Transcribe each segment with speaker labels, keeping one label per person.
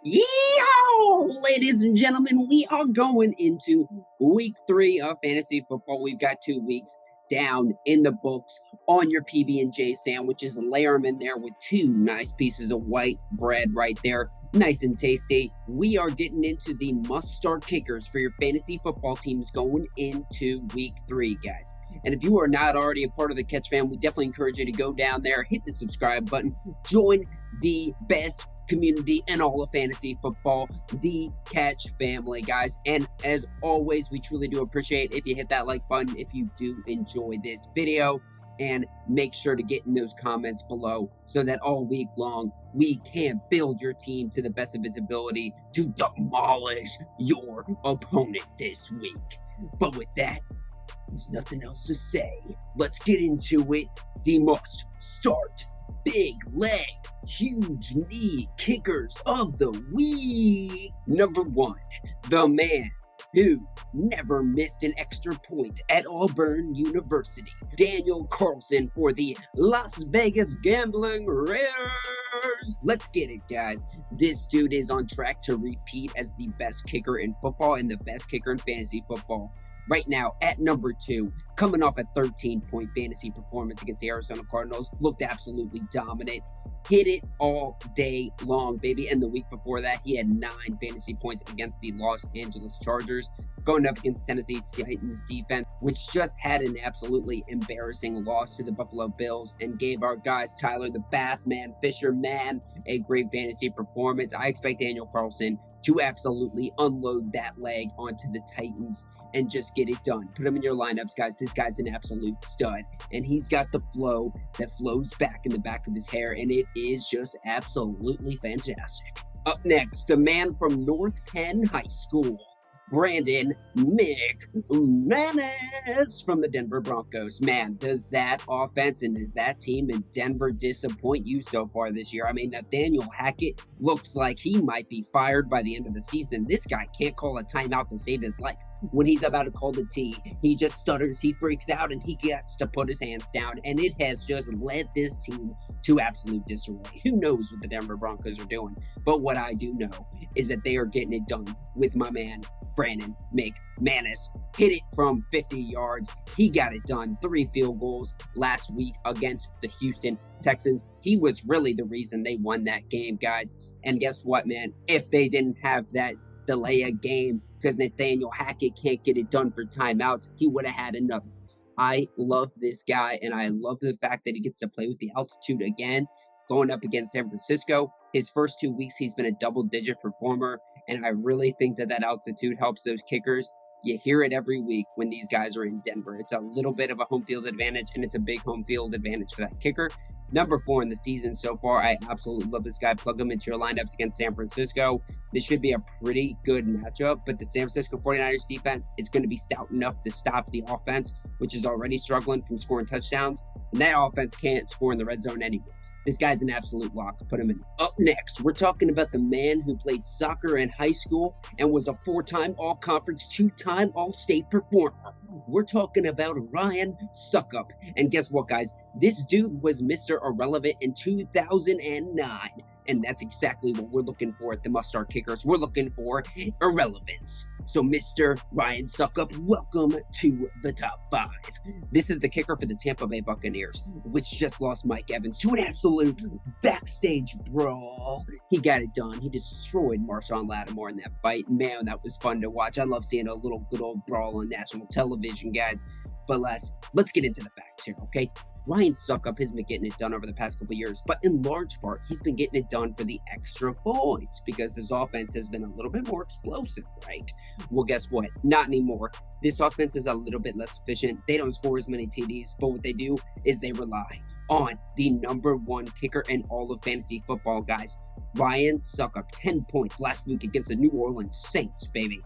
Speaker 1: Yeehaw! Ladies and gentlemen, we are going into week 3 of fantasy football. We've got 2 weeks down in the books on your PB&J sandwiches. Layer them in there with 2 nice pieces of white bread right there. Nice and tasty. We are getting into the must-start kickers for your fantasy football teams going into week 3, guys. And if you are not already a part of the Catch fam, we definitely encourage you to go down there, hit the subscribe button, join the best community and all of fantasy football, the Catch family, guys. And as always, we truly do appreciate if you hit that like button if you do enjoy this video, and make sure to get in those comments below so that all week long we can build your team to the best of its ability to demolish your opponent this week. But with that, there's nothing else to say. Let's get into it. The must start big leg, huge knee kickers of the week. Number 1, the man who never missed an extra point at Auburn University, Daniel CARLSON for the Las Vegas Gambling Raiders. Let's get it, guys. This dude is on track to repeat as the best kicker in football and the best kicker in fantasy football. Right now, at number 2, coming off a 13-point fantasy performance against the Arizona Cardinals, looked absolutely dominant. Hit it all day long, baby. And the week before that, he had 9 fantasy points against the Los Angeles Chargers, going up against Tennessee Titans defense, which just had an absolutely embarrassing loss to the Buffalo Bills and gave our guys Tyler the Bass Man, Fisher Man, a great fantasy performance. I expect Daniel CARLSON to absolutely unload that leg onto the Titans and just get it done. Put him in your lineups, guys. This guy's an absolute stud, and he's got the flow that flows back in the back of his hair, and it is just absolutely fantastic. Up next, the man from North Penn High School, Brandon MCMANUS from the Denver Broncos. Man, does that offense and does that team in Denver disappoint you so far this year? I mean, Nathaniel Hackett looks like he might be fired by the end of the season. This guy can't call a timeout to save his life. When he's about to call the T, he just stutters, he freaks out, and he gets to put his hands down, and it has just led this team to absolute disarray. Who knows what the Denver Broncos are doing? But what I do know is that they are getting it done with my man, Brandon MCMANUS. Hit it from 50 yards. He got it done. 3 field goals last week against the Houston Texans. He was really the reason they won that game, guys. And guess what, man? If they didn't have that delay a game because Nathaniel Hackett can't get it done for timeouts, he would have had another. I love this guy, and I love the fact that he gets to play with the altitude again, going up against San Francisco. His first 2 weeks, he's been a double-digit performer, and I really think that that altitude helps those kickers. You hear it every week when these guys are in Denver. It's a little bit of a home field advantage, and it's a big home field advantage for that kicker. Number 4 in the season so far. I absolutely love this guy. Plug him into your lineups against San Francisco. This should be a pretty good matchup, but the San Francisco 49ers defense is going to be stout enough to stop the offense, which is already struggling from scoring touchdowns. And that offense can't score in the red zone anyways. This guy's an absolute lock. Put him in. Up next, we're talking about the man who played soccer in high school and was a 4-time All-Conference, 2-time All-State performer. We're talking about Ryan SUCCOP. And guess what, guys? This dude was Mr. Irrelevant in 2009. And that's exactly what we're looking for at the must-start kickers. We're looking for irrelevance. So, Mr. Ryan SUCCOP, welcome to the top 5. This is the kicker for the Tampa Bay Buccaneers, which just lost Mike Evans to an absolute backstage brawl. He got it done. He destroyed Marshawn Lattimore in that fight. Man, that was fun to watch. I love seeing a little good old brawl on national television, guys. But let's get into the facts here, okay? Ryan SUCCOP has been getting it done over the past couple of years, but in large part, he's been getting it done for the extra points because this offense has been a little bit more explosive, right? Well, guess what? Not anymore. This offense is a little bit less efficient. They don't score as many TDs, but what they do is they rely on the number 1 kicker in all of fantasy football, guys. Ryan SUCCOP, 10 points last week against the New Orleans Saints, baby.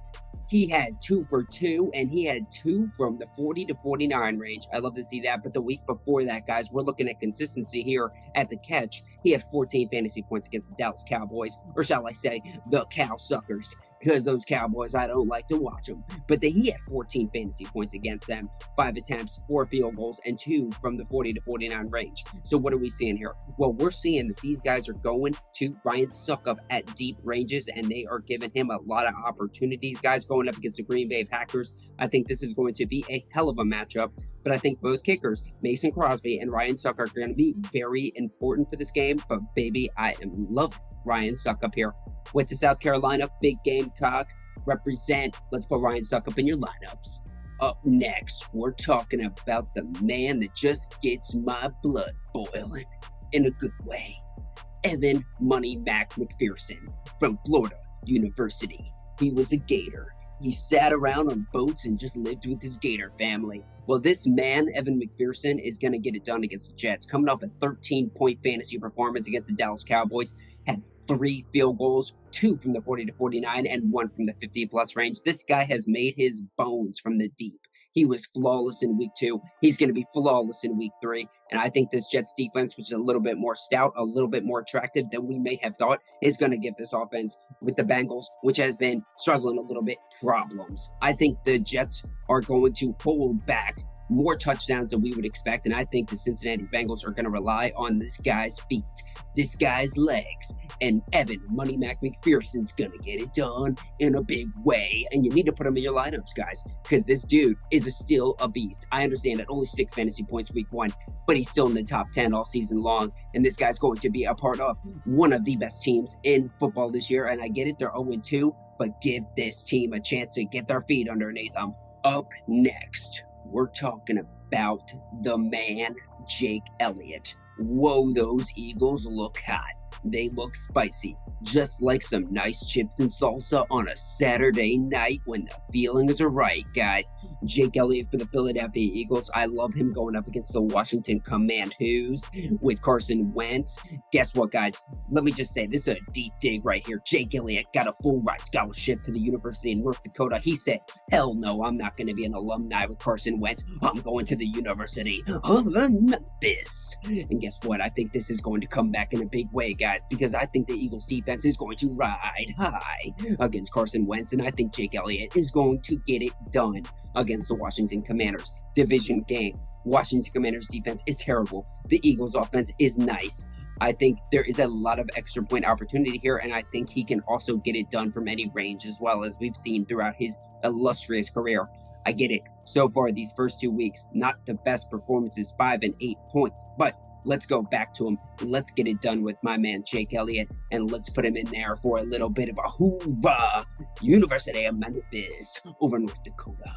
Speaker 1: He had 2 for 2, and he had 2 from the 40 to 49 range. I love to see that. But the week before that, guys, we're looking at consistency here at the Catch. He had 14 fantasy points against the Dallas Cowboys, or shall I say, the Cow Suckers. because those Cowboys, I don't like to watch them. But he had 14 fantasy points against them, 5 attempts, 4 field goals, and 2 from the 40 to 49 range. So what are we seeing here? Well, we're seeing that these guys are going to Ryan SUCCOP at deep ranges, and they are giving him a lot of opportunities. Guys going up against the Green Bay Packers, I think this is going to be a hell of a matchup. But I think both kickers, Mason Crosby and Ryan SUCCOP, are going to be very important for this game. But baby, I am loving Ryan SUCCOP here. Went to South Carolina, big Gamecock, represent. Let's put Ryan SUCCOP in your lineups. Up next, we're talking about the man that just gets my blood boiling in a good way. Evan Money Mac McPherson from Florida University. He was a Gator. He sat around on boats and just lived with his Gator family. Well, this man, Evan McPherson, is going to get it done against the Jets. Coming off a 13-point fantasy performance against the Dallas Cowboys, had 3 field goals, 2 from the 40 to 49 and 1 from the 50-plus range. This guy has made his bones from the deep. He was flawless in week 2. He's going to be flawless in week 3. And I think this Jets defense, which is a little bit more stout, a little bit more attractive than we may have thought, is going to give this offense with the Bengals, which has been struggling a little bit, problems. I think the Jets are going to hold back more touchdowns than we would expect. And I think the Cincinnati Bengals are going to rely on this guy's feet, this guy's legs. And Evan Money Mac McPherson's going to get it done in a big way. And you need to put him in your lineups, guys, because this dude is still a beast. I understand that only 6 fantasy points week 1, but he's still in the top 10 all season long. And this guy's going to be a part of one of the best teams in football this year. And I get it, they're 0-2, but give this team a chance to get their feet underneath them. Up next, we're talking about the man, Jake Elliott. Whoa, those Eagles look hot. They look spicy, just like some nice chips and salsa on a Saturday night when the feelings are right, guys. Jake Elliott for the Philadelphia Eagles. I love him going up against the Washington Commanders with Carson Wentz. Guess what, guys? Let me just say, this is a deep dig right here. Jake Elliott got a full ride scholarship to the University in North Dakota. He said, hell no, I'm not going to be an alumni with Carson Wentz. I'm going to the University of Memphis. And guess what? I think this is going to come back in a big way, guys, because I think the Eagles defense is going to ride high against Carson Wentz, and I think Jake Elliott is going to get it done against the Washington Commanders. Division game. Washington Commanders defense is terrible. The Eagles offense is nice. I think there is a lot of extra point opportunity here, and I think he can also get it done from any range as well, as we've seen throughout his illustrious career. I get it. So far, these first 2 weeks, not the best performances, 5 and 8 points, but let's go back to him. Let's get it done with my man, Jake Elliott, and let's put him in there for a little bit of a hoorah. University of Memphis over North Dakota.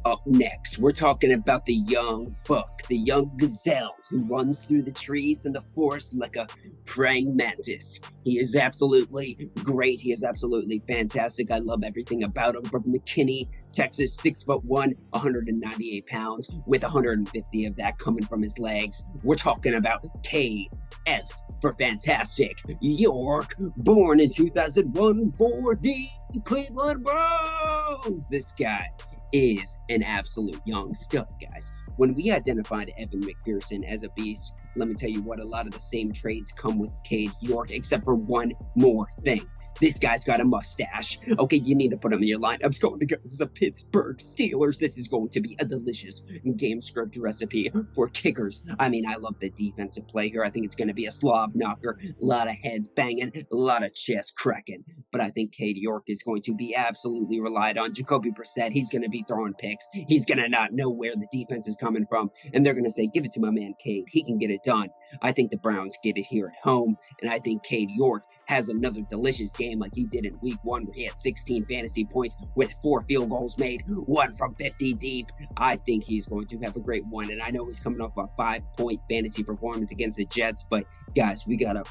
Speaker 1: Up next, we're talking about the young buck, the young gazelle who runs through the trees and the forest like a praying mantis. He is absolutely great. He is absolutely fantastic. I love everything about him. From McKinney, Texas, 6'1", 198 pounds, with 150 of that coming from his legs. We're talking about KF for fantastic York, born in 2001 for the Cleveland Browns. This guy is an absolute young stud, guys. When we identified Evan McPherson as a beast, let me tell you what, a lot of the same traits come with Cade York, except for one more thing. This guy's got a mustache. Okay, you need to put him in your lineups going against the Pittsburgh Steelers. This is going to be a delicious game script recipe for kickers. I mean, I love the defensive play here. I think it's going to be a slob knocker. A lot of heads banging, a lot of chest cracking. But I think Cade York is going to be absolutely relied on. Jacoby Brissett, he's going to be throwing picks. He's going to not know where the defense is coming from. And they're going to say, give it to my man Cade. He can get it done. I think the Browns get it here at home. And I think Cade York has another delicious game like he did in week 1, where he had 16 fantasy points with 4 field goals made, 1 from 50 deep. I think he's going to have a great one. And I know he's coming off a 5-point fantasy performance against the Jets, but guys, we got to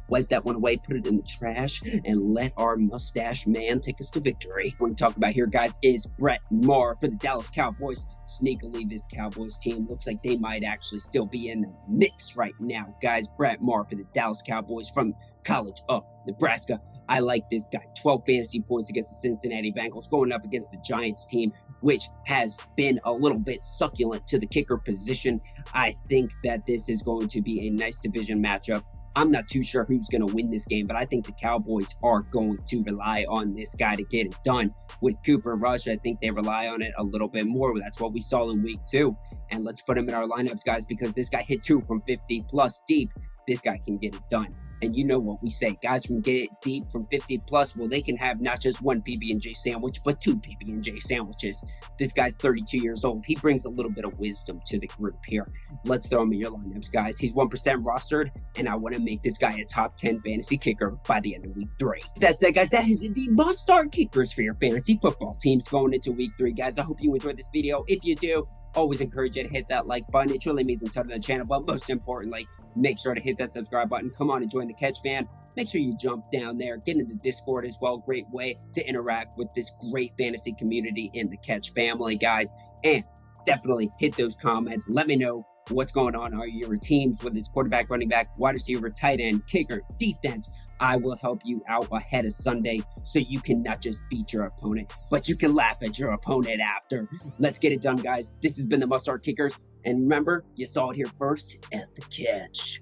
Speaker 1: wipe that one away, put it in the trash, and let our mustache man take us to victory. What we're talking about here, guys, is Brett Maher for the Dallas Cowboys. Sneakily, this Cowboys team looks like they might actually still be in the mix right now, guys. Brett Maher for the Dallas Cowboys from College of Nebraska. I like this guy. 12 fantasy points against the Cincinnati Bengals, going up against the Giants team, which has been a little bit succulent to the kicker position. I think that this is going to be a nice division matchup. I'm not too sure who's going to win this game, but I think the Cowboys are going to rely on this guy to get it done. With Cooper Rush, I think they rely on it a little bit more. That's what we saw in week 2. And let's put him in our lineups, guys, because this guy hit 2 from 50 plus deep. This guy can get it done. And you know what we say, guys from get it deep from 50 plus, well, they can have not just one PB&J sandwich, but 2 PB&J sandwiches. This guy's 32 years old. He brings a little bit of wisdom to the group here. Let's throw him in your lineups, guys. He's 1% rostered, and I want to make this guy a top 10 fantasy kicker by the end of week 3. That said, guys, that is the must-start kickers for your fantasy football teams going into week 3, guys. I hope you enjoyed this video. If you do, always encourage you to hit that like button. It truly means a ton to the channel, but most importantly, make sure to hit that subscribe button. Come on and join the Catch fan. Make sure you jump down there, get into Discord as well. Great way to interact with this great fantasy community in the Catch family, guys. And definitely hit those comments. Let me know what's going on. Are your teams, whether it's quarterback, running back, wide receiver, tight end, kicker, defense? I will help you out ahead of Sunday so you can not just beat your opponent, but you can laugh at your opponent after. Let's get it done, guys. This has been the Must Start Kickers. And remember, you saw it here first at the Catch.